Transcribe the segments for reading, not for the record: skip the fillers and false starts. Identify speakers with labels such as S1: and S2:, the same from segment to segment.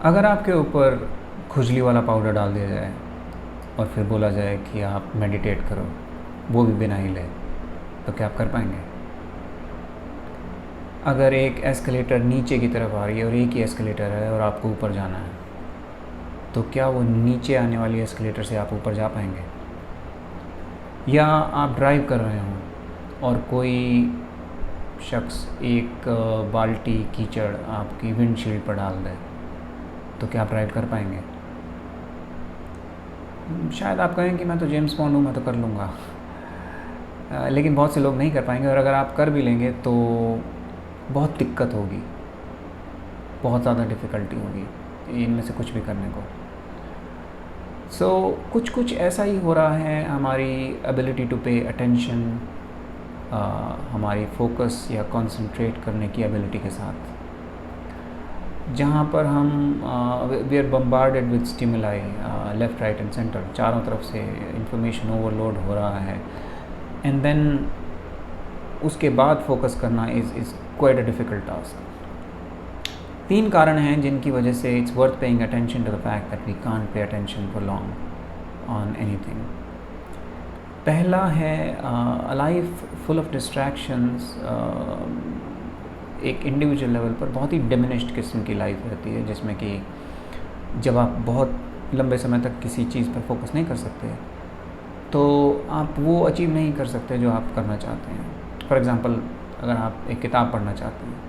S1: अगर आपके ऊपर खुजली वाला पाउडर डाल दिया जाए और फिर बोला जाए कि आप मेडिटेट करो, वो भी बिना हिले, तो क्या आप कर पाएंगे? अगर एक एस्केलेटर नीचे की तरफ आ रही है और एक ही एस्केलेटर है और आपको ऊपर जाना है, तो क्या वो नीचे आने वाली एस्केलेटर से आप ऊपर जा पाएंगे? या आप ड्राइव कर रहे हों और कोई शख्स एक बाल्टी कीचड़ आपकी विंडशील्ड पर डाल दे, तो क्या आप ड्राइव कर पाएंगे? शायद आप कहें कि मैं तो जेम्स बॉन्ड हूँ, मैं तो कर लूँगा। लेकिन बहुत से लोग नहीं कर पाएंगे, और अगर आप कर भी लेंगे तो बहुत दिक्कत होगी, बहुत ज़्यादा डिफ़िकल्टी होगी इनमें से कुछ भी करने को। कुछ कुछ ऐसा ही हो रहा है हमारी एबिलिटी टू पे अटेंशन, हमारी फोकस या कंसंट्रेट करने की एबिलिटी के साथ, जहाँ पर हम we are bombarded with stimuli left right and centre, चारों तरफ से इंफॉर्मेशन ओवरलोड हो रहा है, एंड देन उसके बाद फोकस करना is quite a difficult task. 3 कारण हैं जिनकी वजह से it's worth paying attention to the fact that we can't pay attention for long on anything. पहला है a life full of distractions. एक इंडिविजुअल लेवल पर बहुत ही डिमिनिश्ड किस्म की लाइफ रहती है, जिसमें कि जब आप बहुत लंबे समय तक किसी चीज़ पर फोकस नहीं कर सकते, तो आप वो अचीव नहीं कर सकते जो आप करना चाहते हैं। फॉर एग्ज़ाम्पल, अगर आप एक किताब पढ़ना चाहते हैं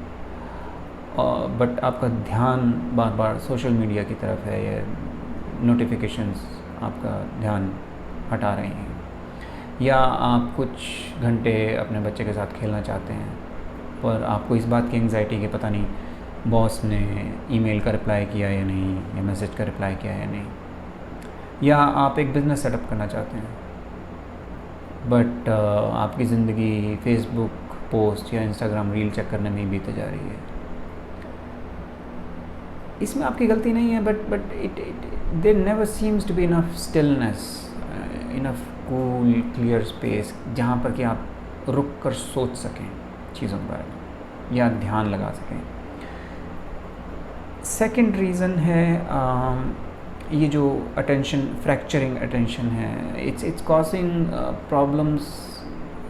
S1: बट आपका ध्यान बार बार सोशल मीडिया की तरफ है, या नोटिफिकेशंस आपका ध्यान हटा रहे हैं, या आप कुछ घंटे अपने बच्चे के साथ खेलना चाहते हैं पर आपको इस बात की एंग्जाइटी कि पता नहीं बॉस ने ईमेल का रिप्लाई किया या नहीं, या मैसेज का रिप्लाई किया या नहीं, या आप एक बिज़नेस सेटअप करना चाहते हैं बट आपकी ज़िंदगी फेसबुक पोस्ट या इंस्टाग्राम रील चेक करने में ही बीते जा रही है। इसमें आपकी गलती नहीं है, but it there never seems to be enough stillness, enough cool clear space, जहाँ पर कि आप रुक कर सोच सकें चीज़ों के बारे में या ध्यान लगा सकें। सेकंड रीज़न है ये जो अटेंशन फ्रैक्चरिंग अटेंशन है, it's causing problems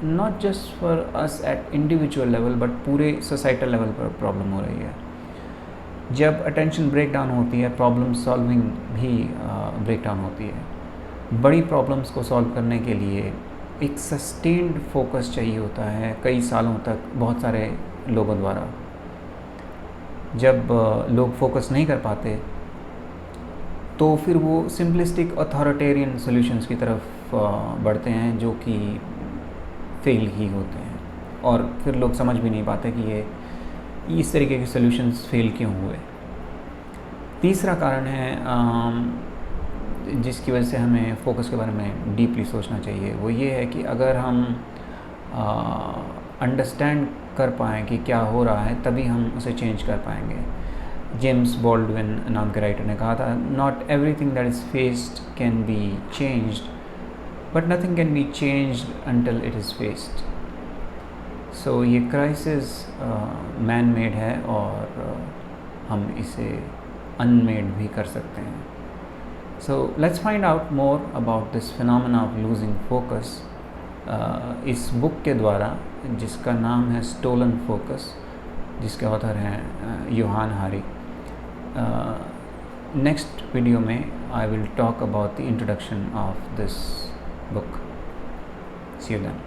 S1: not just for us at individual level but पूरे सोसाइटल लेवल पर प्रॉब्लम हो रही है। जब अटेंशन ब्रेक डाउन होती है, प्रॉब्लम सॉल्विंग भी ब्रेक डाउन होती है। बड़ी प्रॉब्लम्स को सॉल्व करने के लिए एक सस्टेन्ड फोकस चाहिए होता है कई सालों तक, बहुत सारे लोगों द्वारा। जब लोग फोकस नहीं कर पाते तो फिर वो सिंपलिस्टिक अथॉरिटेरियन सॉल्यूशंस की तरफ बढ़ते हैं, जो कि फेल ही होते हैं, और फिर लोग समझ भी नहीं पाते कि ये इस तरीके के सॉल्यूशंस फेल क्यों हुए। तीसरा कारण है जिसकी वजह से हमें फ़ोकस के बारे में डीपली सोचना चाहिए, वो ये है कि अगर हम अंडरस्टैंड कर पाएँ कि क्या हो रहा है, तभी हम उसे चेंज कर पाएंगे। जेम्स बॉल्डविन नाम के राइटर ने कहा था, not everything that is faced can be changed but nothing can be changed until it is faced. So ये क्राइसिस मैन मेड है, और हम इसे अनमेड भी कर सकते हैं। So let's find out more about this phenomena of losing focus इस बुक के द्वारा, जिसका नाम है स्टोलन फोकस, जिसके ऑथर हैं योहान हारी। नेक्स्ट वीडियो में I will talk about the introduction of this book. See you then.